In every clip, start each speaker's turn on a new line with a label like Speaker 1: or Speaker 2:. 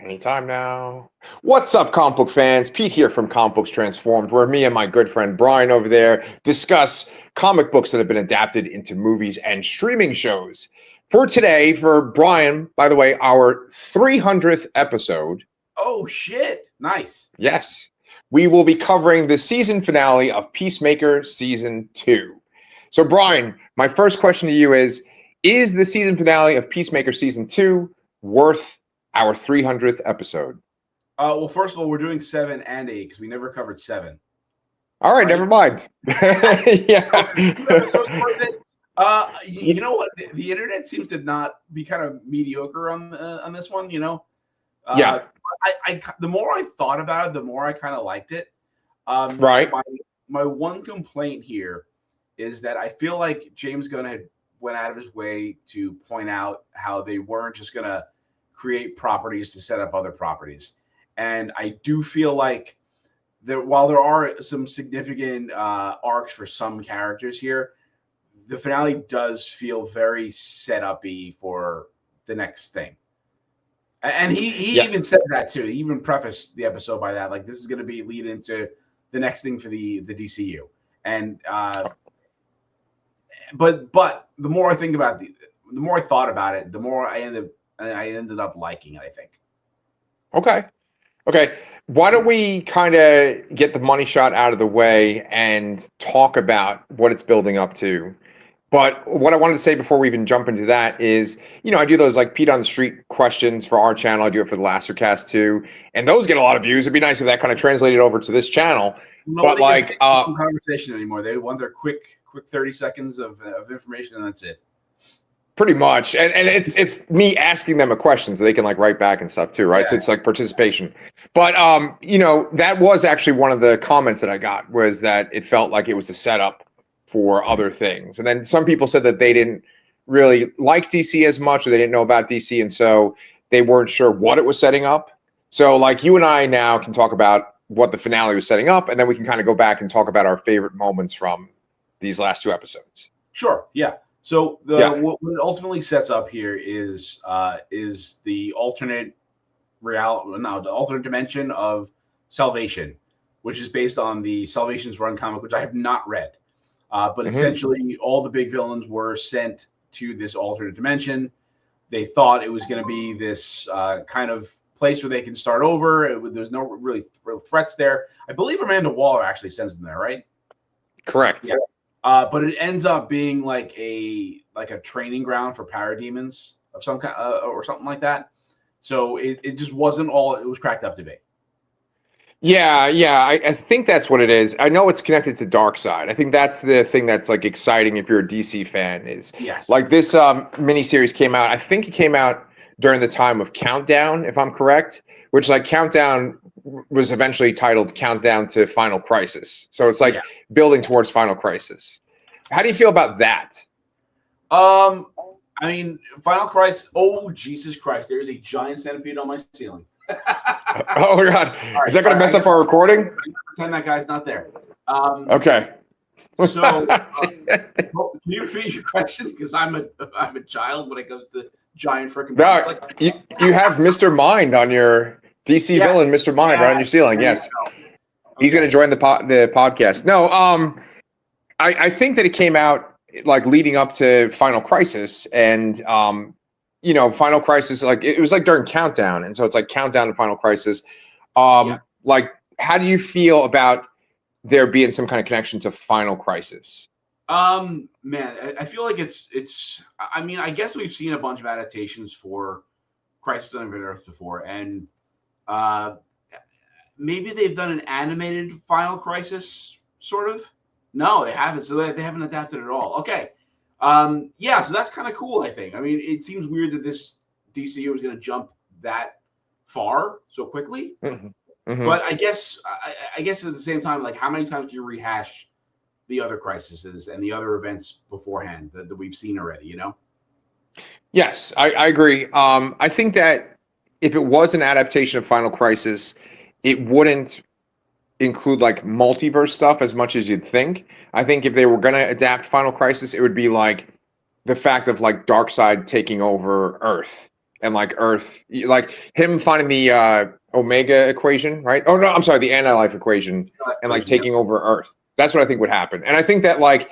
Speaker 1: Anytime now. What's up, comic book fans? Pete here from Comic Books Transformed, where me and my good friend Brian over there discuss comic books that have been adapted into movies and streaming shows. For today, for Brian, by the way, our 300th episode.
Speaker 2: Oh, shit. Nice.
Speaker 1: Yes. We will be covering the season finale of Peacemaker Season 2. So, Brian, my first question to you is the season finale of Peacemaker Season 2 worth our 300th episode?
Speaker 2: Well, first of all, we're doing 7 and 8 because we never covered 7.
Speaker 1: All right, never mind. Yeah.
Speaker 2: Episodes worth it. You know what? The internet seems to not be kind of mediocre on this one. You know.
Speaker 1: Yeah.
Speaker 2: I the more I thought about it, the more I kind of liked it.
Speaker 1: Right.
Speaker 2: My one complaint here is that I feel like James Gunn had went out of his way to point out how they weren't just gonna create properties to set up other properties. And I do feel like that while there are some significant arcs for some characters here, the finale does feel very set up-y for the next thing. And he even said that too. He even prefaced the episode by that, like this is going to be lead into the next thing for the DCU. And but the more I think about the more I thought about it, the more I ended up liking it, I think.
Speaker 1: Okay. Why don't we kind of get the money shot out of the way and talk about what it's building up to? But what I wanted to say before we even jump into that is, I do those like Pete on the Street questions for our channel. I do it for the Lastercast too. And those get a lot of views. It'd be nice if that kind of translated over to this channel.
Speaker 2: Nobody gets conversation anymore. They want their quick 30 seconds of information and that's it.
Speaker 1: Pretty much. And it's me asking them a question so they can like write back and stuff too, right? Yeah. So it's like participation. But that was actually one of the comments that I got, was that it felt like it was a setup for other things. And then some people said that they didn't really like DC as much, or they didn't know about DC, and so they weren't sure what it was setting up. So like you and I now can talk about what the finale was setting up, and then we can kind of go back and talk about our favorite moments from these last 2 episodes.
Speaker 2: Sure. Yeah. So what it ultimately sets up here is the alternate the alternate dimension of Salvation, which is based on the Salvation's Run comic, which I have not read. But essentially, all the big villains were sent to this alternate dimension. They thought it was going to be this kind of place where they can start over. There's no real threats there. I believe Amanda Waller actually sends them there, right?
Speaker 1: Correct.
Speaker 2: Yeah. But it ends up being like a training ground for parademons of some kind or something like that. So it just wasn't all it was cracked up to be.
Speaker 1: Yeah, I think that's what it is. I know it's connected to Darkseid. I think that's the thing that's like exciting if you're a DC fan, is like this miniseries came out. I think it came out during the time of Countdown, if I'm correct, which like Countdown was eventually titled Countdown to Final Crisis. So it's like building towards Final Crisis. How do you feel about that?
Speaker 2: I mean, Final Crisis. Oh, Jesus Christ! There's a giant centipede on my ceiling.
Speaker 1: Oh my God! Right, is that going to mess up our recording?
Speaker 2: Pretend that guy's not there.
Speaker 1: Okay.
Speaker 2: So, can you repeat your question? Because I'm a child when it comes to giant freaking.
Speaker 1: No, you have Mr. Mind on your DC villain, Mr. Mind, right on your ceiling. Yes, he's going to join the podcast. No, I think that it came out like leading up to Final Crisis, and Final Crisis, like it was like during Countdown, and so it's like Countdown to Final Crisis. Like, how do you feel about there being some kind of connection to Final Crisis?
Speaker 2: Man, I feel like it's. I mean, I guess we've seen a bunch of adaptations for Crisis on Infinite Earths before, and maybe they've done an animated Final Crisis, sort of. No, they haven't. So they haven't adapted at all. Okay. So that's kind of cool, I think. I mean, it seems weird that this DCU is going to jump that far so quickly. But I guess at the same time, like, how many times do you rehash the other crises and the other events beforehand that we've seen already,
Speaker 1: Yes, I agree. I think that if it was an adaptation of Final Crisis, it wouldn't include like multiverse stuff as much as you'd think. I think if they were going to adapt Final Crisis, it would be like the fact of like Darkseid taking over Earth and like Earth, like him finding the Omega equation, right? Oh no, I'm sorry, the anti-life equation, and like taking over Earth. That's what I think would happen. And I think that like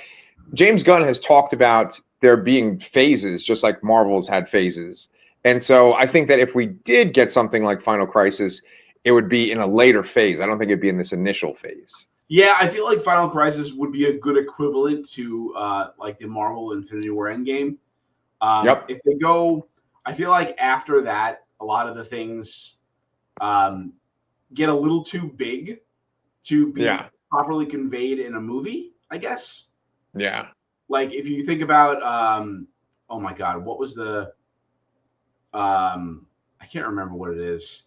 Speaker 1: James Gunn has talked about there being phases, just like Marvel's had phases. And so I think that if we did get something like Final Crisis, it would be in a later phase. I don't think it'd be in this initial phase.
Speaker 2: Yeah, I feel like Final Crisis would be a good equivalent to like the Marvel Infinity War Endgame.
Speaker 1: Yep.
Speaker 2: If they go, I feel like after that, a lot of the things get a little too big to be properly conveyed in a movie, I guess.
Speaker 1: Yeah.
Speaker 2: Like if you think about, oh my God, what was the, I can't remember what it is.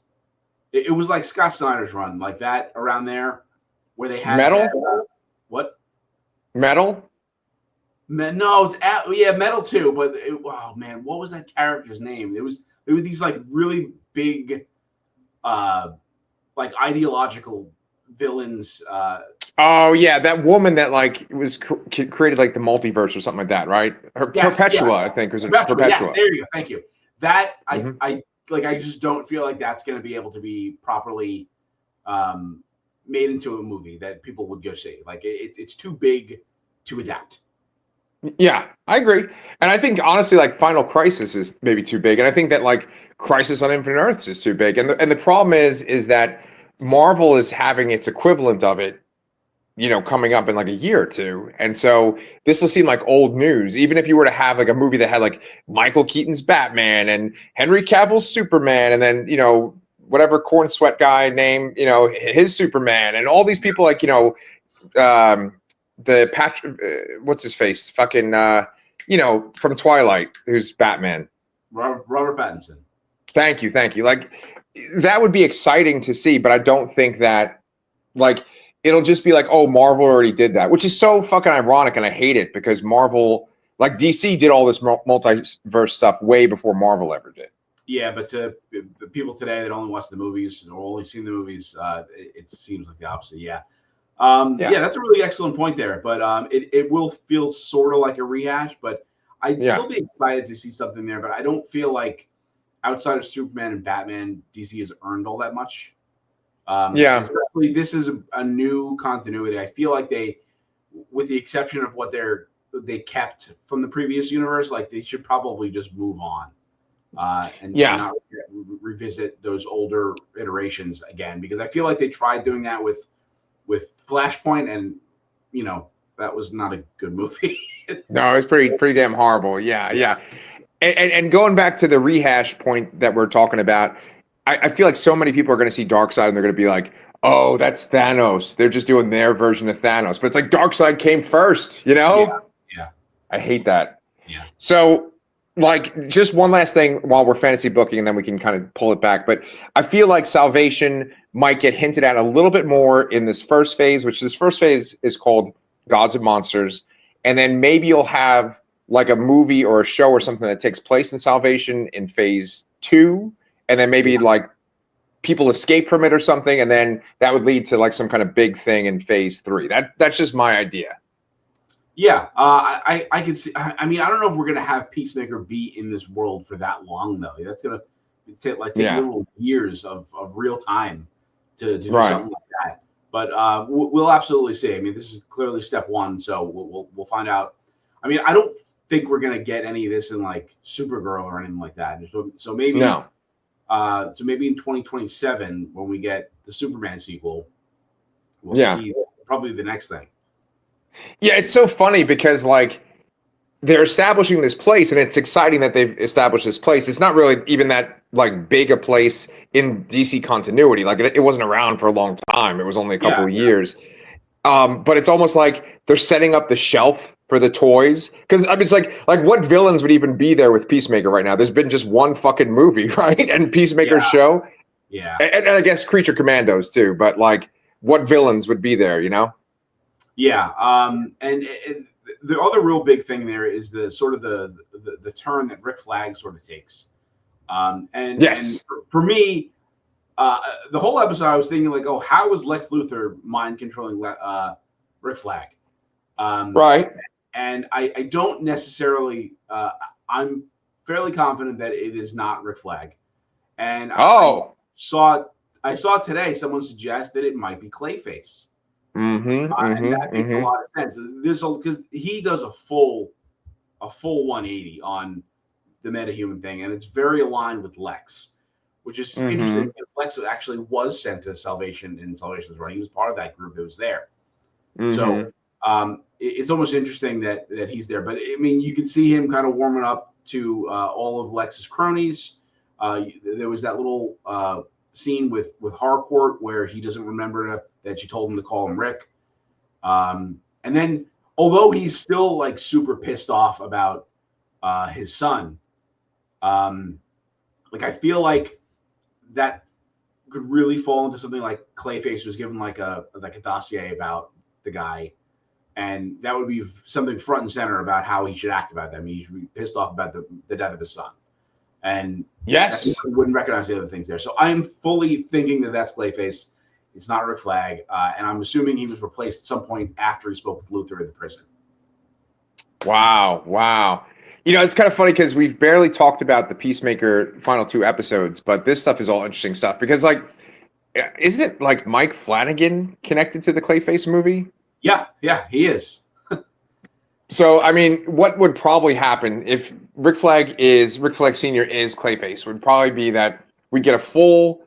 Speaker 2: It was like Scott Snyder's run, like that around there, where they had
Speaker 1: Metal.
Speaker 2: That, what?
Speaker 1: Metal.
Speaker 2: No, it's Metal too. But oh man, what was that character's name? There were these like really big, like ideological villains.
Speaker 1: Oh yeah, that woman that like was created like the multiverse or something like that, right? Perpetua, I think, was it Perpetua?
Speaker 2: Yes, there you go. Thank you. That I just don't feel like that's going to be able to be properly made into a movie that people would go see. Like it's too big to adapt.
Speaker 1: Yeah, I agree. And I think honestly, like Final Crisis is maybe too big. And I think that like Crisis on Infinite Earths is too big. And the problem is that Marvel is having its equivalent of it, coming up in like a year or two. And so this will seem like old news, even if you were to have like a movie that had like Michael Keaton's Batman and Henry Cavill's Superman, and then, whatever corn sweat guy name, his Superman, and all these people like, the Patrick, what's his face? Fucking, from Twilight, who's Batman.
Speaker 2: Robert Pattinson.
Speaker 1: Thank you. Like, that would be exciting to see, but I don't think that, like, it'll just be like, oh, Marvel already did that, which is so fucking ironic, and I hate it because Marvel, like DC, did all this multiverse stuff way before Marvel ever did.
Speaker 2: Yeah, but to the people today that only watch the movies or only seen the movies, it seems like the opposite. Yeah. Yeah, that's a really excellent point there. But it will feel sort of like a rehash, but I'd still be excited to see something there. But I don't feel like outside of Superman and Batman, DC has earned all that much. Especially this is a new continuity. I feel like they, with the exception of what they kept from the previous universe, like they should probably just move on. And not revisit those older iterations again, because I feel like they tried doing that with Flashpoint, and that was not a good movie.
Speaker 1: No, it's pretty damn horrible. Yeah. And going back to the rehash point that we're talking about, I feel like so many people are going to see Darkseid and they're going to be like, oh, that's Thanos. They're just doing their version of Thanos. But it's like Darkseid came first,
Speaker 2: Yeah.
Speaker 1: I hate that.
Speaker 2: Yeah.
Speaker 1: So, like, just one last thing while we're fantasy booking, and then we can kind of pull it back. But I feel like Salvation might get hinted at a little bit more in this first phase, which this first phase is called Gods and Monsters. And then maybe you'll have like a movie or a show or something that takes place in Salvation in phase 2. And then maybe like people escape from it or something. And then that would lead to like some kind of big thing in phase 3. That's just my idea.
Speaker 2: Yeah, I can see. I mean, I don't know if we're gonna have Peacemaker be in this world for that long, though. That's gonna take literal years of real time to do something like that. But we'll absolutely see. I mean, this is clearly step one, so we'll find out. I mean, I don't think we're gonna get any of this in like Supergirl or anything like that. So maybe maybe in 2027 when we get the Superman sequel, we'll see probably the next thing.
Speaker 1: Yeah, it's so funny because like they're establishing this place, and it's exciting that they've established this place. It's not really even that like big a place in DC continuity. Like it wasn't around for a long time. It was only a couple of years. But it's almost like they're setting up the shelf for the toys. Because I mean, it's like what villains would even be there with Peacemaker right now? There's been just one fucking movie, right? And Peacemaker's show.
Speaker 2: Yeah.
Speaker 1: And I guess Creature Commandos too. But like, what villains would be there?
Speaker 2: Yeah, and the other real big thing there is the sort of the turn that Rick Flag sort of takes. And for me, the whole episode I was thinking like, oh, how was Lex Luthor mind controlling Rick Flag?
Speaker 1: Right.
Speaker 2: And I don't necessarily. I'm fairly confident that it is not Rick Flag. And
Speaker 1: Oh.
Speaker 2: I saw today someone suggest that it might be Clayface. And that makes a lot of sense. Because he does a full 180 on the metahuman thing, and it's very aligned with Lex, which is interesting because Lex actually was sent to Salvation in Salvation's Run. He was part of that group that was there. So it's almost interesting that he's there. But I mean, you can see him kind of warming up to all of Lex's cronies. There was that little scene with Harcourt where he doesn't remember that she told him to call him Rick. And then, although he's still like super pissed off about his son, like I feel like that could really fall into something like Clayface was given like a dossier about the guy, and that would be something front and center about how he should act about them. He should be pissed off about the death of his son, and
Speaker 1: yes,
Speaker 2: he wouldn't recognize the other things there. So I am fully thinking that that's Clayface. It's not Rick Flag, and I'm assuming he was replaced at some point after he spoke with Luther in the prison.
Speaker 1: Wow. You know, it's kind of funny because we've barely talked about the Peacemaker final 2 episodes, but this stuff is all interesting stuff because, like, isn't it like Mike Flanagan connected to the Clayface movie?
Speaker 2: Yeah, he is.
Speaker 1: So, I mean, what would probably happen if Rick Flag Sr. is Clayface would probably be that we get a full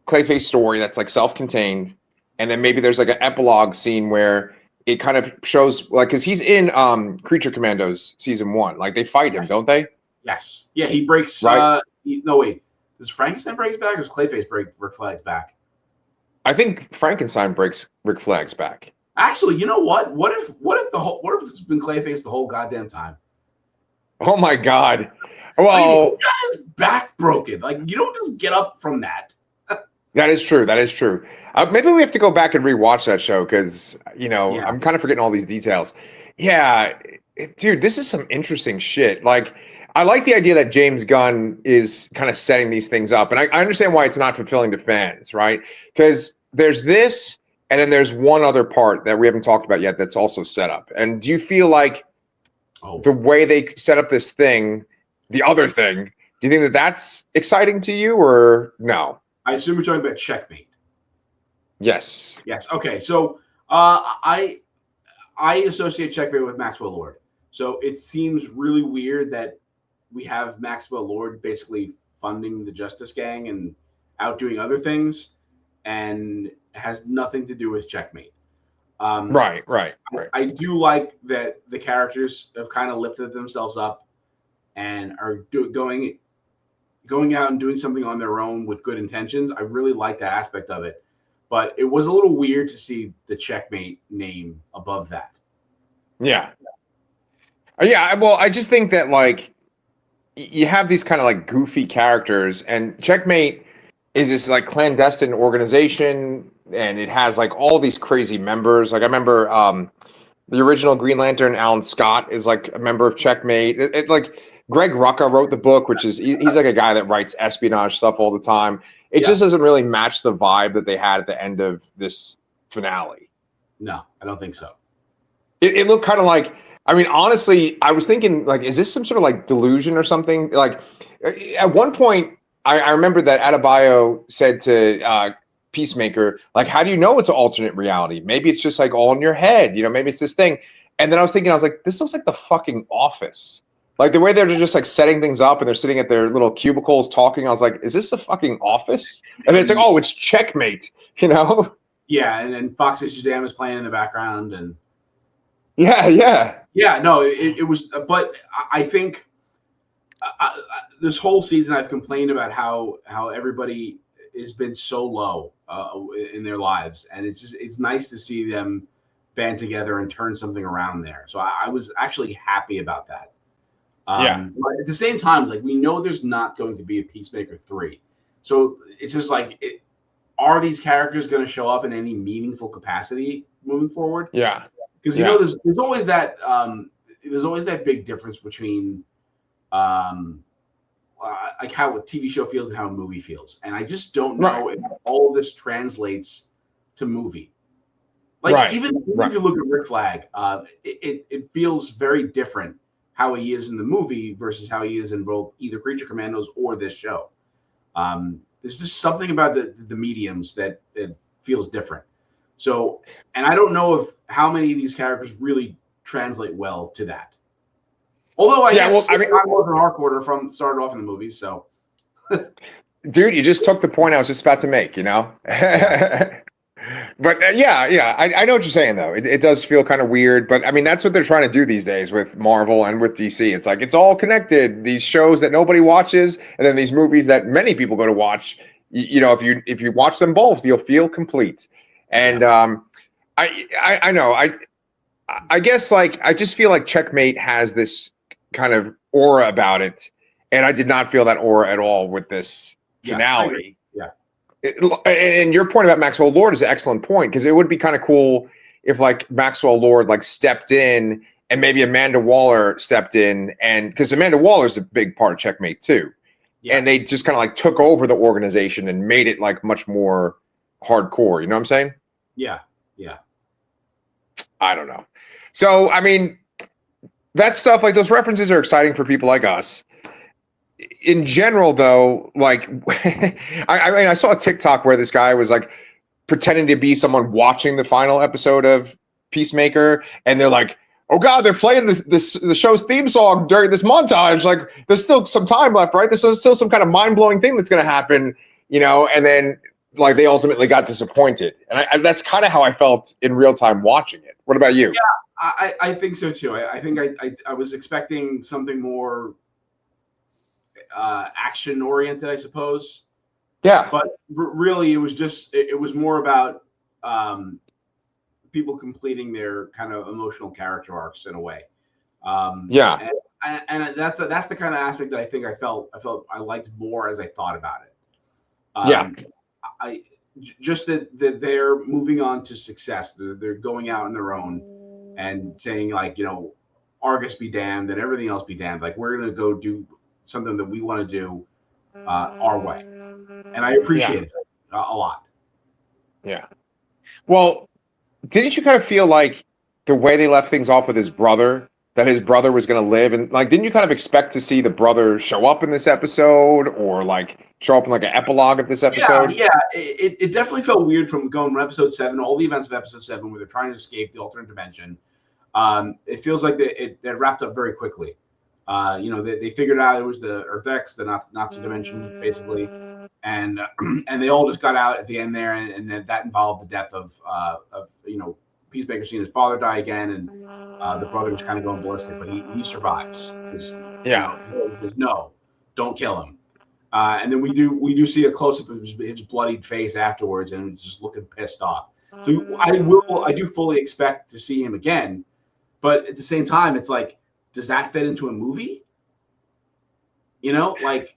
Speaker 1: Clayface story that's like self-contained, and then maybe there's like an epilogue scene where it kind of shows like because he's in Creature Commandos season 1, like they fight him, don't they?
Speaker 2: Yes. Yeah, he breaks.
Speaker 1: Right.
Speaker 2: No, wait. Does Frankenstein break his back, or does Clayface break Rick Flag's back?
Speaker 1: I think Frankenstein breaks Rick Flag's back.
Speaker 2: Actually, you know what? What if it's been Clayface the whole goddamn time?
Speaker 1: Oh my God! Well,
Speaker 2: I mean, he got his back broken. Like, you don't just get up from that.
Speaker 1: That is true. Maybe we have to go back and rewatch that show because, you know, I'm kind of forgetting all these details. Yeah, dude, this is some interesting shit. Like, I like the idea that James Gunn is kind of setting these things up. And I understand why it's not fulfilling to fans, right? Because there's this, and then there's one other part that we haven't talked about yet that's also set up. And do you feel like the way they set up this thing, the other thing, do you think that that's exciting to you or no?
Speaker 2: I assume you're talking about Checkmate.
Speaker 1: Yes.
Speaker 2: Okay. So I associate Checkmate with Maxwell Lord. So it seems really weird that we have Maxwell Lord basically funding the Justice Gang and out doing other things, and has nothing to do with Checkmate.
Speaker 1: Right.
Speaker 2: I do like that the characters have kind of lifted themselves up and are going out and doing something on their own with good intentions. I really like that aspect of it, but it was a little weird to see the Checkmate name above that.
Speaker 1: Yeah. Well, I just think that like you have these kind of like goofy characters, and Checkmate is this like clandestine organization, and it has like all these crazy members. Like I remember the original Green Lantern, Alan Scott, is like a member of Checkmate. It like Greg Rucka wrote the book, which is he's like a guy that writes espionage stuff all the time. It just doesn't really match the vibe that they had at the end of this finale.
Speaker 2: No, I don't think so.
Speaker 1: It looked kind of like, I mean, honestly, I was thinking like, is this some sort of like delusion or something? Like at one point, I remember that Adebayo said to Peacemaker, like, how do you know it's an alternate reality? Maybe it's just like all in your head, you know, maybe it's this thing. And then I was like, this looks like the fucking Office. Like the way they're just like setting things up and they're sitting at their little cubicles talking. I was like, is this the fucking Office? And then it's like, oh, it's Checkmate, you know?
Speaker 2: Yeah, and then Fox's Shazam is playing in the background, and
Speaker 1: yeah.
Speaker 2: No, it was, but I think this whole season I've complained about how everybody has been so low in their lives, and it's nice to see them band together and turn something around there. So I was actually happy about that. But at the same time, like we know there's not going to be a Peacemaker 3. So it's just like, are these characters going to show up in any meaningful capacity moving forward?
Speaker 1: Yeah.
Speaker 2: Because you know, there's always that big difference between like how a TV show feels and how a movie feels, and I just don't know if all of this translates to movie. Like even if you look at Rick Flag, it feels very different how he is in the movie versus how he is in both either Creature Commandos or this show. There's just something about the mediums that it feels different. So, and I don't know if how many of these characters really translate well to that. Although I guess I was an arc order from started off in the movie, so.
Speaker 1: Dude, you just took the point I was just about to make, you know? Yeah. But I know what you're saying, though. It does feel kind of weird, but I mean, that's what they're trying to do these days with Marvel and with DC. It's like it's all connected. These shows that nobody watches, and then these movies that many people go to watch. You know, if you watch them both, you'll feel complete. And I know I guess like I just feel like Checkmate has this kind of aura about it, and I did not feel that aura at all with this finale. And your point about Maxwell Lord is an excellent point, because it would be kind of cool if like Maxwell Lord like stepped in and maybe Amanda Waller stepped in, and because Amanda Waller is a big part of Checkmate too, and they just kind of like took over the organization and made it like much more hardcore. You know what I'm saying?
Speaker 2: Yeah.
Speaker 1: I don't know. So I mean, that stuff, like those references are exciting for people like us. In general, though, like I mean, I saw a TikTok where this guy was like pretending to be someone watching the final episode of Peacemaker, and they're like, "Oh God, they're playing the show's theme song during this montage. Like, there's still some time left, right? There's still some kind of mind blowing thing that's going to happen, you know." And then like they ultimately got disappointed, and that's kind of how I felt in real time watching it. What about you?
Speaker 2: Yeah, I think so too. I think I was expecting something more action oriented, I suppose.
Speaker 1: Yeah.
Speaker 2: But really, it was more about people completing their kind of emotional character arcs in a way. And that's the kind of aspect that I think I liked more as I thought about it. I just that they're moving on to success. They're going out on their own and saying like, you know, Argus be damned and everything else be damned. Like, we're gonna go do something that we want to do our way, and I appreciate it a lot.
Speaker 1: Yeah. Well, didn't you kind of feel like the way they left things off with his brother, that his brother was going to live, and like, didn't you kind of expect to see the brother show up in this episode, or like show up in like an epilogue of this episode?
Speaker 2: Yeah. It definitely felt weird from going from episode 7, all the events of episode 7, where they're trying to escape the alternate dimension. It feels like it wrapped up very quickly. You know, they figured out it was the Earth X, the Nazi dimension, basically, and they all just got out at the end there, and then that involved the death of you know, Peacemaker seeing his father die again, and the brother was kind of going ballistic, but he survives because you know, he says no, don't kill him, and then we do see a close up of his bloodied face afterwards, and just looking pissed off. So I do fully expect to see him again, but at the same time, it's like, does that fit into a movie? You know, like,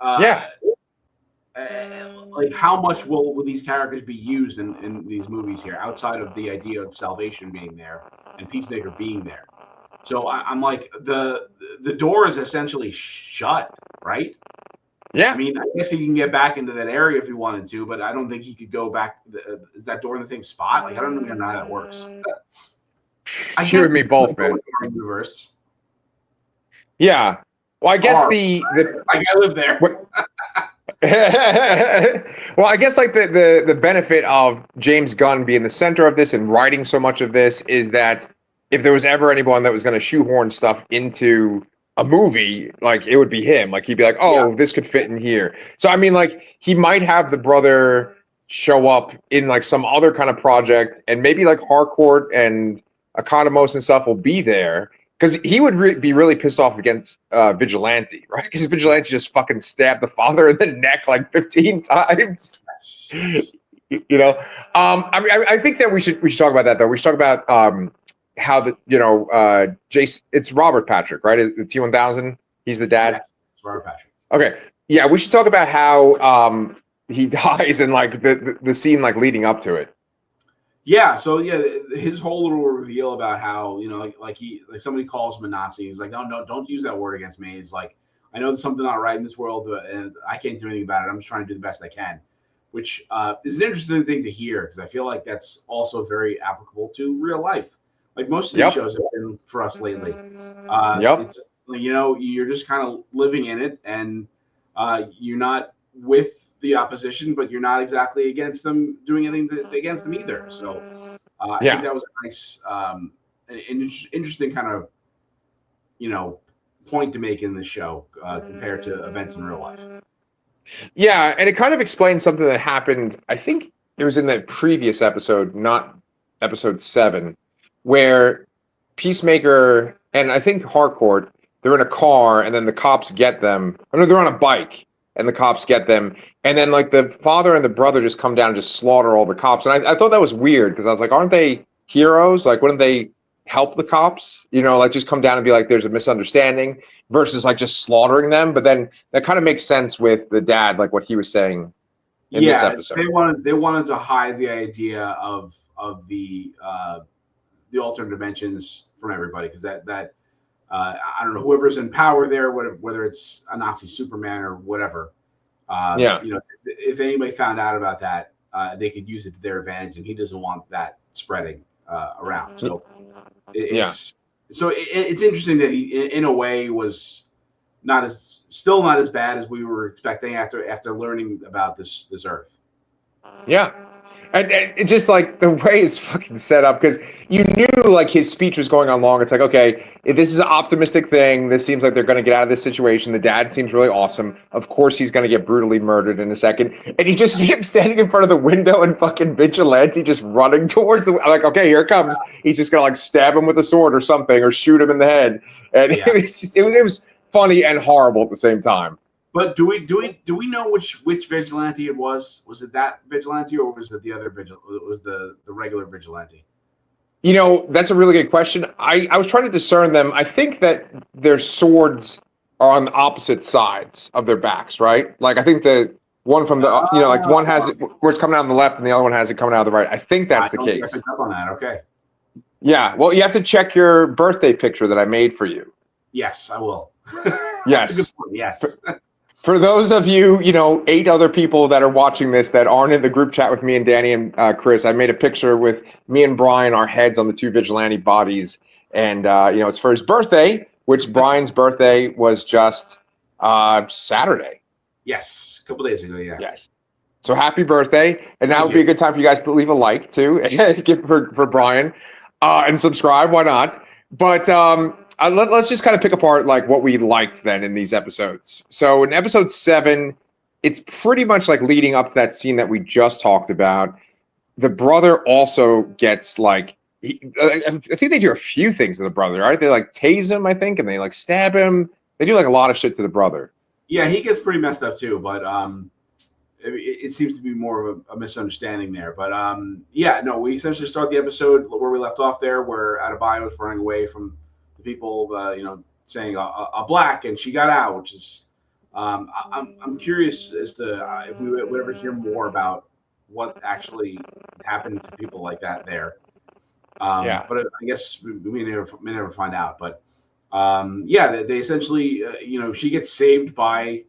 Speaker 2: like how much will these characters be used in these movies here, outside of the idea of Salvation being there and Peacemaker being there? So I'm like, the door is essentially shut, right?
Speaker 1: Yeah.
Speaker 2: I mean, I guess he can get back into that area if he wanted to, but I don't think he could go back. Is that door in the same spot? Like, I don't even know how that works.
Speaker 1: You and me both, man.
Speaker 2: Universe.
Speaker 1: Yeah. Well, I guess
Speaker 2: like I live there.
Speaker 1: Well, I guess like the benefit of James Gunn being the center of this and writing so much of this is that if there was ever anyone that was going to shoehorn stuff into a movie, like it would be him. Like he'd be like, "Oh, this could fit in here." So I mean, like he might have the brother show up in like some other kind of project, and maybe like Harcourt and Economos and stuff will be there. Because he would be really pissed off against Vigilante, right? Because Vigilante just fucking stabbed the father in the neck like 15 times. You know, I mean, I think that we should talk about that though. We should talk about how Jason. It's Robert Patrick, right? The T-1000. He's the dad.
Speaker 2: Yes, it's Robert Patrick.
Speaker 1: Okay, yeah, we should talk about how he dies and like the scene like leading up to it.
Speaker 2: Yeah, so his whole little reveal about how, you know, like somebody calls him a Nazi. He's like, no, don't use that word against me. It's like, I know there's something not right in this world, and I can't do anything about it. I'm just trying to do the best I can, which is an interesting thing to hear, because I feel like that's also very applicable to real life, like most of these shows have been for us lately. It's you're just kind of living in it, and you're not with the opposition, but you're not exactly against them doing anything against them either. So I think that was a nice, interesting kind of point to make in the show compared to events in real life.
Speaker 1: Yeah, and it kind of explains something that happened. I think it was in the previous episode, not episode 7, where Peacemaker and I think Harcourt, they're in a car and then the cops get them. I know they're on a bike and the cops get them. And then like the father and the brother just come down and just slaughter all the cops. And I thought that was weird because I was like, aren't they heroes? Like, wouldn't they help the cops? Like just come down and be like, there's a misunderstanding versus like just slaughtering them. But then that kind of makes sense with the dad, like what he was saying in this episode.
Speaker 2: They wanted to hide the idea of the alternate dimensions from everybody because that I don't know, whoever's in power there, whether it's a Nazi Superman or whatever. If anybody found out about that, they could use it to their advantage, and he doesn't want that spreading around. So it's interesting that he, in a way, was still not as bad as we were expecting after learning about this Earth.
Speaker 1: Yeah. And it just like the way it's fucking set up, because you knew like his speech was going on long. It's like, okay, if this is an optimistic thing, this seems like they're going to get out of this situation. The dad seems really awesome. Of course, he's going to get brutally murdered in a second. And you just see him standing in front of the window and fucking vigilante just running towards the, like, okay, here it comes. He's just going to like stab him with a sword or something or shoot him in the head. And it was funny and horrible at the same time.
Speaker 2: But do we know which vigilante it was? Was it that vigilante or was it the other vigilante? It was the regular vigilante.
Speaker 1: That's a really good question. I was trying to discern them. I think that their swords are on the opposite sides of their backs, right? Like I think the one from the like one has it where it's coming out on the left and the other one has it coming out of the right. I think that's the case.
Speaker 2: I picked up on that. Okay.
Speaker 1: Yeah. Well, you have to check your birthday picture that I made for you.
Speaker 2: Yes, I will.
Speaker 1: Yes.
Speaker 2: That's a good point. Yes.
Speaker 1: For those of you, 8 other people that are watching this that aren't in the group chat with me and Danny and Chris, I made a picture with me and Brian, our heads on the 2 vigilante bodies. And, it's for his birthday, which Brian's birthday was just Saturday.
Speaker 2: Yes, a couple days ago, yeah.
Speaker 1: Yes. So happy birthday. And now would be a good time for you guys to leave a like, too, for Brian. And subscribe, why not? But let's just kind of pick apart like what we liked then in these episodes. So in episode 7, it's pretty much like leading up to that scene that we just talked about. The brother also gets like, I think they do a few things to the brother, right? They like tase him, I think, and they like stab him. They do like a lot of shit to the brother.
Speaker 2: Yeah, he gets pretty messed up too, but it seems to be more of a misunderstanding there. But we essentially start the episode where we left off there, where Adebayo was running away from the people, saying a black, and she got out, which is, I'm curious as to if we would ever hear more about what actually happened to people like that there. But I guess we may never find out. But they essentially, she gets saved by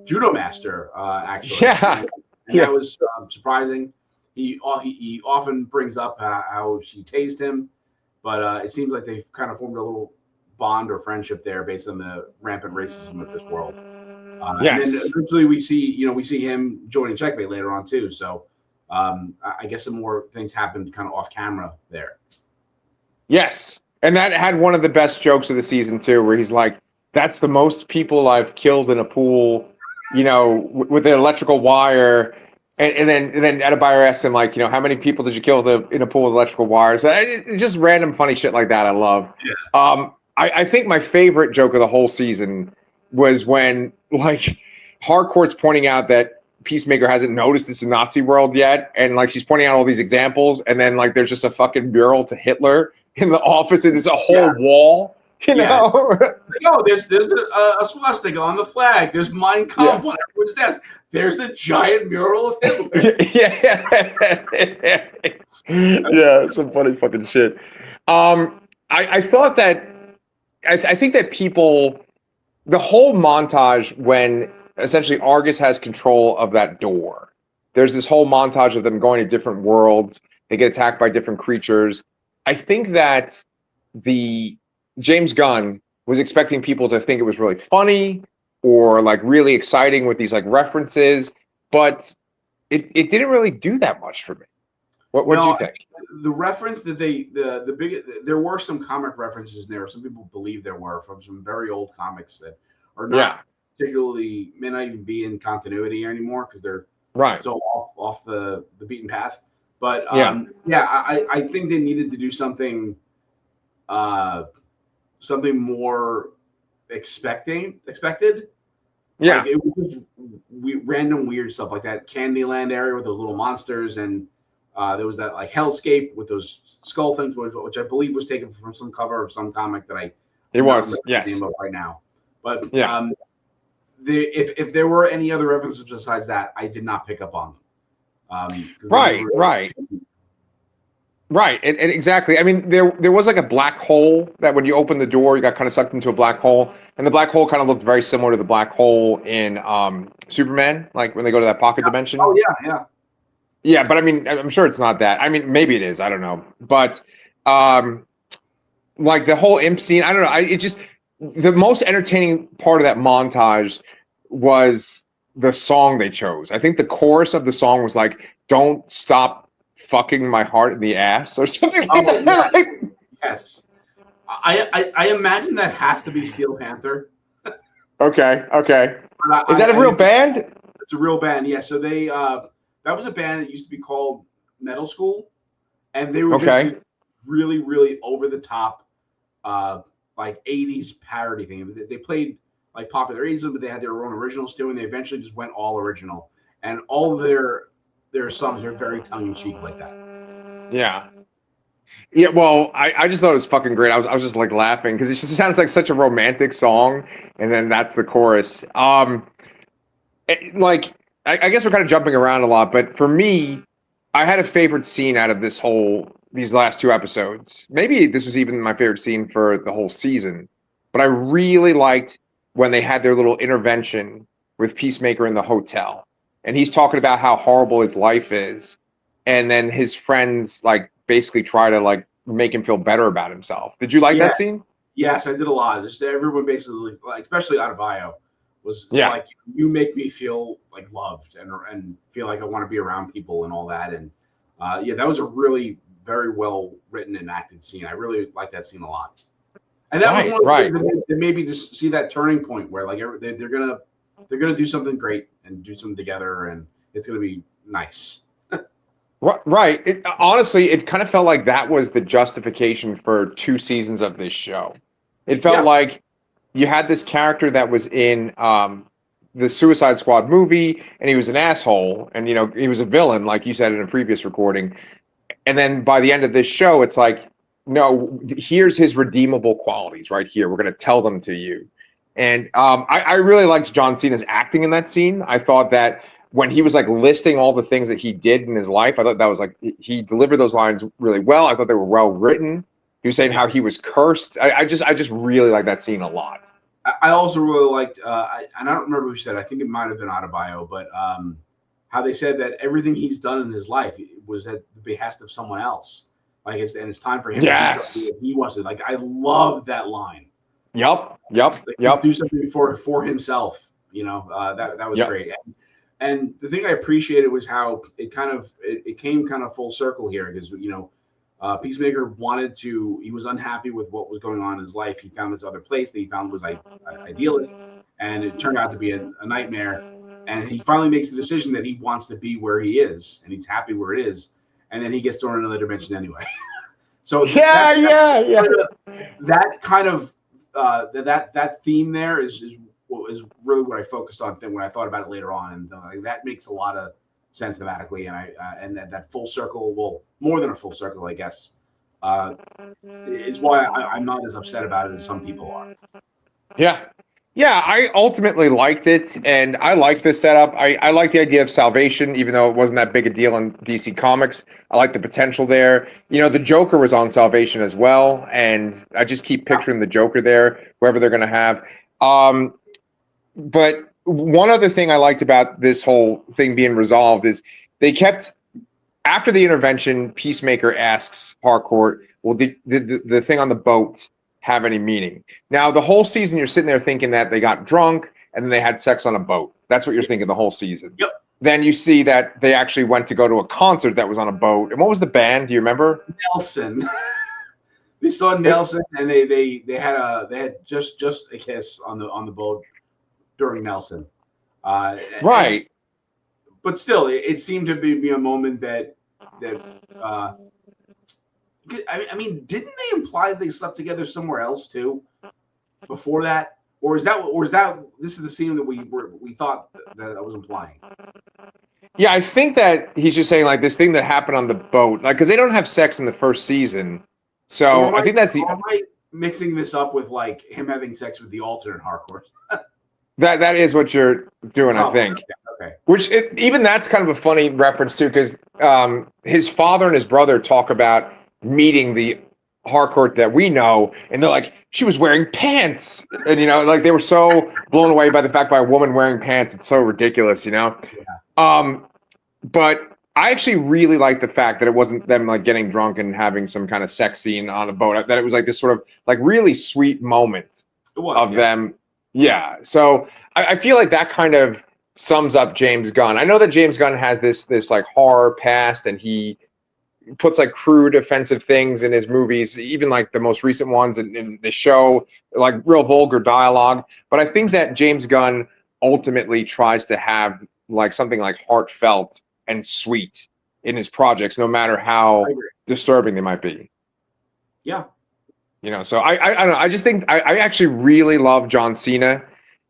Speaker 2: Judo Master, actually.
Speaker 1: Yeah.
Speaker 2: And that was surprising. He often brings up how she tased him, but it seems like they've kind of formed a little bond or friendship there based on the rampant racism of this world.
Speaker 1: Yes.
Speaker 2: And then eventually we see him joining Checkmate later on too. So I guess some more things happened kind of off camera there.
Speaker 1: Yes. And that had one of the best jokes of the season too, where he's like, that's the most people I've killed in a pool, with an electrical wire. And then Adebayo asks him, like, how many people did you kill in a pool with electrical wires? It's just random funny shit like that I love. Yeah. I think my favorite joke of the whole season was when, like, Harcourt's pointing out that Peacemaker hasn't noticed it's a Nazi world yet. And, like, she's pointing out all these examples. And then, like, there's just a fucking mural to Hitler in the office. And there's a whole wall.
Speaker 2: There's a swastika on the flag. There's Mein Kampf on everyone's desk. There's the giant mural of Hitler.
Speaker 1: Yeah, some funny fucking shit. I thought that I think that people, the whole montage when essentially Argus has control of that door. There's this whole montage of them going to different worlds. They get attacked by different creatures. I think that the James Gunn was expecting people to think it was really funny or like really exciting with these like references, but it didn't really do that much for me. What did
Speaker 2: No,
Speaker 1: you think?
Speaker 2: the reference that the big there were some comic references there. Some people believe there were from some very old comics that are
Speaker 1: Yeah,
Speaker 2: not particularly may not even be in continuity anymore because they're
Speaker 1: right.
Speaker 2: so off the beaten path. But
Speaker 1: Yeah,
Speaker 2: yeah, I think they needed to do something uh, something more expected. Like
Speaker 1: yeah.
Speaker 2: it was just random weird stuff like that Candyland area with those little monsters, and there was that like Hellscape with those skull things, which I believe was taken from some cover of some comic that
Speaker 1: It
Speaker 2: I'm not
Speaker 1: was.
Speaker 2: remembering the
Speaker 1: Yes.
Speaker 2: name of right now. But
Speaker 1: Yeah.
Speaker 2: if there were any other references besides that, I did not pick up on them because they
Speaker 1: Right,
Speaker 2: never.
Speaker 1: right. Right, and exactly. I mean, there was like a black hole that when you open the door, you got kind of sucked into a black hole, and the black hole kind of looked very similar to the black hole in Superman, like when they go to that pocket
Speaker 2: Oh
Speaker 1: dimension.
Speaker 2: yeah, yeah.
Speaker 1: Yeah, but I mean, I'm sure it's not that. I mean, maybe it is. I don't know. But um, like the whole imp scene, I don't know. It just the most entertaining part of that montage was the song they chose. I think the chorus of the song was like, "Don't stop fucking my heart in the ass" or something like
Speaker 2: Oh
Speaker 1: that.
Speaker 2: yes, yes. I imagine that has to be Steel Panther.
Speaker 1: Okay, okay.
Speaker 2: But
Speaker 1: Is that a real
Speaker 2: think
Speaker 1: band?
Speaker 2: it's a real band. Yeah. So they that was a band that used to be called Metal School, and they were just
Speaker 1: Okay.
Speaker 2: this really over the top uh like 80s parody thing. They played like popular 80s, but they had their own originals too, and they eventually just went all original. And all of their songs are very tongue in cheek like that.
Speaker 1: Yeah. Yeah, well, I just thought it was fucking great. I was just like laughing because it just sounds like such a romantic song, and then that's the chorus. Like I guess we're kind of jumping around a lot, but for me, I had a favorite scene out of these last two episodes. Maybe this was even my favorite scene for the whole season, but I really liked when they had their little intervention with Peacemaker in the hotel, and he's talking about how horrible his life is, and then his friends like basically try to like make him feel better about himself. Did you like
Speaker 2: Yeah,
Speaker 1: that scene?
Speaker 2: yes, I did a lot. Just everyone basically, like, especially out of bio, was it's
Speaker 1: Yeah.
Speaker 2: like you make me feel like loved and feel like I want to be around people and all that. And yeah, that was a really very well written and acted scene. I really like that scene a lot. And that was
Speaker 1: Right,
Speaker 2: one of the
Speaker 1: right.
Speaker 2: things that made me just see that turning point where like they're gonna do something great and do something together, and it's gonna be nice.
Speaker 1: Right. Honestly, it kind of felt like that was the justification for two seasons of this show. It felt
Speaker 2: Yeah,
Speaker 1: like you had this character that was in the Suicide Squad movie, and he was an asshole, and you know he was a villain, like you said in a previous recording. And then by the end of this show, it's like, no, here's his redeemable qualities right here. We're going to tell them to you. And I really liked John Cena's acting in that scene. I thought that when he was like listing all the things that he did in his life, I thought that was like he delivered those lines really well. I thought they were well written. He was saying how he was cursed. I just really like that scene a lot.
Speaker 2: I also really liked, and I don't remember who said. I think it might have been Adebayo, but how they said that everything he's done in his life was at the behest of someone else. Like it's time for him to do something
Speaker 1: Yes.
Speaker 2: that he wants to. Like I love that line.
Speaker 1: Yep. Yep.
Speaker 2: Like
Speaker 1: Yep.
Speaker 2: do something for himself. You know, that was
Speaker 1: Yep.
Speaker 2: great. And the thing I appreciated was how it came kind of full circle here because you know Peacemaker wanted to. He was unhappy with what was going on in his life. He found this other place that he found was like idyllic, and it turned out to be a nightmare. And he finally makes the decision that he wants to be where he is, and he's happy where it is. And then he gets thrown in another dimension anyway. So
Speaker 1: Yeah. Yeah. Yeah.
Speaker 2: that kind of that theme there is really what I focused on when I thought about it later on, and that makes a lot of sense thematically, and I and that full circle, well, more than a full circle, I guess, uh, is why I'm not as upset about it as some people are.
Speaker 1: Yeah. Yeah, I ultimately liked it, and I like this setup. I like the idea of salvation, even though it wasn't that big a deal in DC Comics. I like the potential there. You know, the Joker was on salvation as well, and I just keep picturing the Joker there, whoever they're going to have. But one other thing I liked about this whole thing being resolved is they kept after the intervention. Peacemaker asks Harcourt, will the thing on the boat have any meaning? Now, the whole season, you're sitting there thinking that they got drunk and then they had sex on a boat. That's what you're thinking the whole season.
Speaker 2: Yep.
Speaker 1: Then you see that they actually went to go to a concert that was on a boat. And what was the band? Do you remember?
Speaker 2: Nelson. They saw Nelson, and they had just a kiss on the boat during Nelson.
Speaker 1: Right.
Speaker 2: But still, it seemed to be a moment that I mean, didn't they imply they slept together somewhere else too before that? Or is that this is the scene that we thought that I was implying?
Speaker 1: Yeah, I think that he's just saying like this thing that happened on the boat, like because they don't have sex in the first season. So I think that's the.
Speaker 2: Am I mixing this up with like him having sex with the alternate Harcourt?
Speaker 1: That is what you're doing, I think.
Speaker 2: Okay.
Speaker 1: Which even that's kind of a funny reference too, because his father and his brother talk about meeting the Harcourt that we know, and they're like, she was wearing pants, and like they were so blown away by the fact by a woman wearing pants. It's so ridiculous,
Speaker 2: Yeah.
Speaker 1: But I actually really like the fact that it wasn't them like getting drunk and having some kind of sex scene on a boat. That it was like this sort of like really sweet moment of them. Yeah. So I feel like that kind of sums up James Gunn. I know that James Gunn has this like horror past, and he puts like crude, offensive things in his movies, even like the most recent ones in the show, like real vulgar dialogue. But I think that James Gunn ultimately tries to have like something like heartfelt and sweet in his projects, no matter how disturbing they might be.
Speaker 2: Yeah.
Speaker 1: So I don't know. I just think I actually really love John Cena.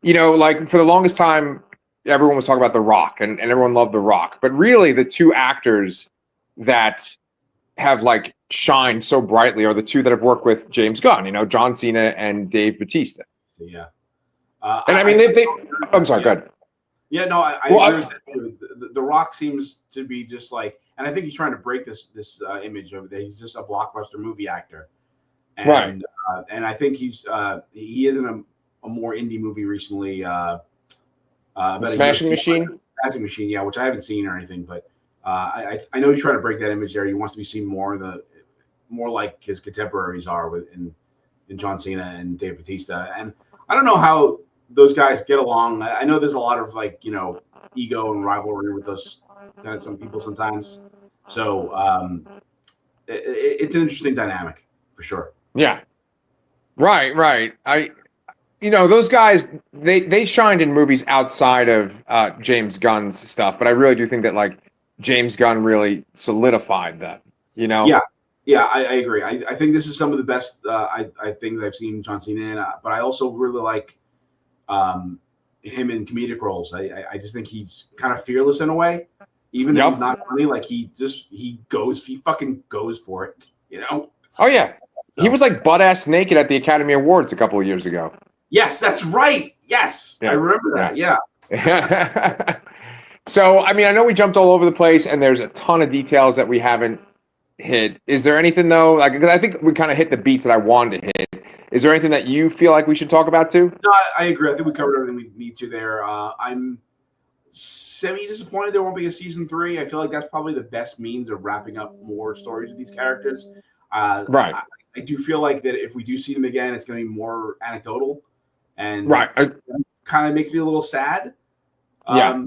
Speaker 1: Like for the longest time, everyone was talking about The Rock, and everyone loved The Rock. But really, the two actors that have like shined so brightly are the two that have worked with James Gunn. John Cena and Dave Bautista.
Speaker 2: So yeah.
Speaker 1: And I mean, they I'm sorry. Go ahead.
Speaker 2: Yeah, no, I agree with that. The Rock seems to be just like, and I think he's trying to break this image of that he's just a blockbuster movie actor, and,
Speaker 1: right?
Speaker 2: And I think he is in a more indie movie recently.
Speaker 1: Smashing Machine.
Speaker 2: Smashing Machine, yeah, which I haven't seen or anything, but I know he's trying to break that image there. He wants to be seen more like his contemporaries are in John Cena and Dave Bautista, and I don't know how those guys get along. I know there's a lot of like ego and rivalry with those kind of some people sometimes. So it's an interesting dynamic for sure.
Speaker 1: Yeah. Right. Those guys they shined in movies outside of James Gunn's stuff, but I really do think that like James Gunn really solidified that.
Speaker 2: Yeah, I agree. I think this is some of the best I think that I've seen John Cena in, but I also really like him in comedic roles. I just think he's kind of fearless in a way, even if he's not funny. Like he fucking goes for it,
Speaker 1: Oh yeah, so. He was like butt ass naked at the Academy Awards a couple of years ago.
Speaker 2: Yes, that's right. Yes, yeah. I remember that. Yeah.
Speaker 1: So I mean, I know we jumped all over the place, and there's a ton of details that we haven't hit. Is there anything though? Like, because I think we kind of hit the beats that I wanted to hit. Is there anything that you feel like we should talk about too?
Speaker 2: No, I agree. I think we covered everything we need to there. I'm semi-disappointed there won't be a season 3. I feel like that's probably the best means of wrapping up more stories with these characters.
Speaker 1: Right.
Speaker 2: I do feel like that if we do see them again, it's going to be more anecdotal, and
Speaker 1: right.
Speaker 2: Kind of makes me a little sad.
Speaker 1: Yeah.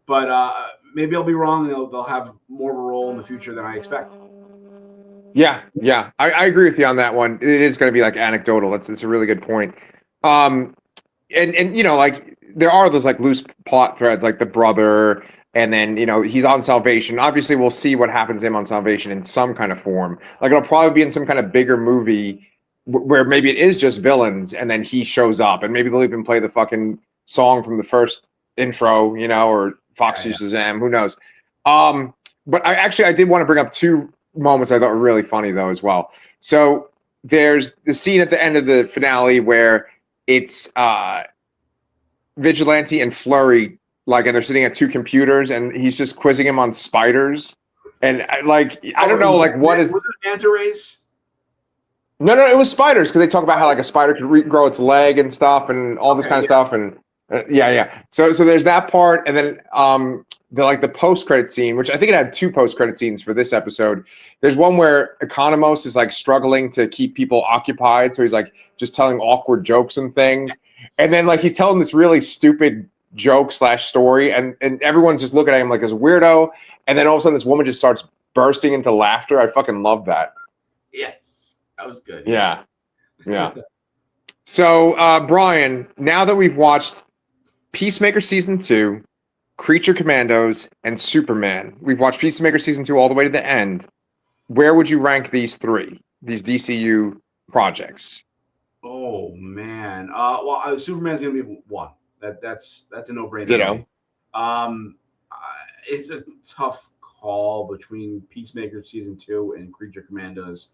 Speaker 2: But maybe I'll be wrong, and they'll have more of a role in the future than I expect.
Speaker 1: Yeah. I agree with you on that one. It is going to be like anecdotal. It's a really good point. And like there are those like loose plot threads, like the brother, and then he's on Salvation. Obviously, we'll see what happens to him on Salvation in some kind of form. Like it'll probably be in some kind of bigger movie where maybe it is just villains, and then he shows up, and maybe they'll even play the fucking song from the first intro, or Fox Shazam. Who knows? But I did want to bring up two moments I thought were really funny though as well. So there's the scene at the end of the finale where it's Vigilante and Flurry, and they're sitting at two computers, and he's just quizzing him on spiders, and I don't know, what is?
Speaker 2: Was it manta rays?
Speaker 1: No, it was spiders, because they talk about how like a spider could regrow its leg and stuff, and all this kind of stuff, and yeah. So there's that part, and then the post-credit scene, which I think it had 2 post-credit scenes for this episode. There's one where Economos is like struggling to keep people occupied, so he's like just telling awkward jokes and things, and then like he's telling this really stupid joke / story, and everyone's just looking at him like this weirdo, and then all of a sudden this woman just starts bursting into laughter. I fucking love that.
Speaker 2: Yes, that was good.
Speaker 1: Yeah. So Brian, now that we've watched Peacemaker season 2, Creature Commandos, and Superman, we've watched Peacemaker season 2 all the way to the end. Where would you rank these 3, these DCU projects?
Speaker 2: Oh man, well, Superman's gonna be 1. That's a no-brainer.
Speaker 1: Ditto.
Speaker 2: It's a tough call between Peacemaker season 2 and Creature Commandos.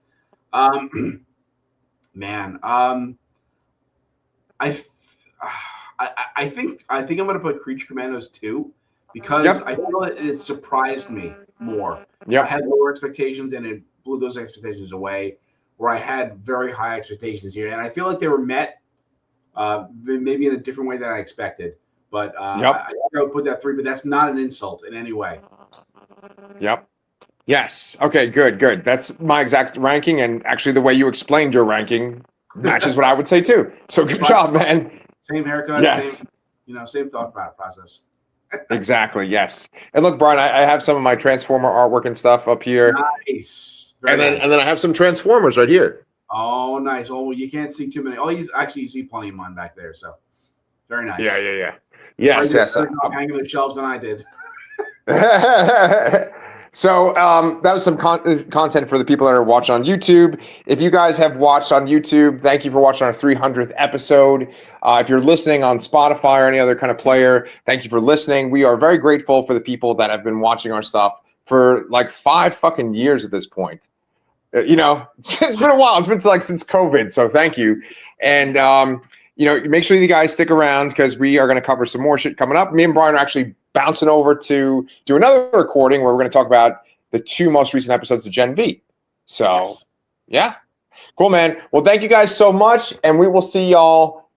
Speaker 2: Man, I think I'm gonna put Creature Commandos 2 because I feel it surprised me more. I had lower expectations and it blew those expectations away. Where I had very high expectations here, and I feel like they were met, maybe in a different way than I expected. But I would put that 3, but that's not an insult in any way.
Speaker 1: Yes. Okay. Good. That's my exact ranking, and actually, the way you explained your ranking matches what I would say too. So good job, man.
Speaker 2: Same haircut.
Speaker 1: Yes.
Speaker 2: Same thought process.
Speaker 1: Exactly. Yes. And look, Brian, I have some of my Transformer artwork and stuff up here.
Speaker 2: Nice.
Speaker 1: And then I have some Transformers right here.
Speaker 2: Oh, nice. Oh, you can't see too many. You see plenty of mine back there. So very nice.
Speaker 1: Yeah. Yes.
Speaker 2: Hanging the shelves than I did.
Speaker 1: So that was some content for the people that are watching on YouTube. If you guys have watched on YouTube, thank you for watching our 300th episode. If you're listening on Spotify or any other kind of player, thank you for listening. We are very grateful for the people that have been watching our stuff for like 5 fucking years at this point. It's been a while. It's been like since COVID. So thank you. And, make sure you guys stick around because we are going to cover some more shit coming up. Me and Brian are actually bouncing over to do another recording where we're going to talk about the 2 most recent episodes of Gen V. So, yeah. Cool, man. Well, thank you guys so much. And we will see y'all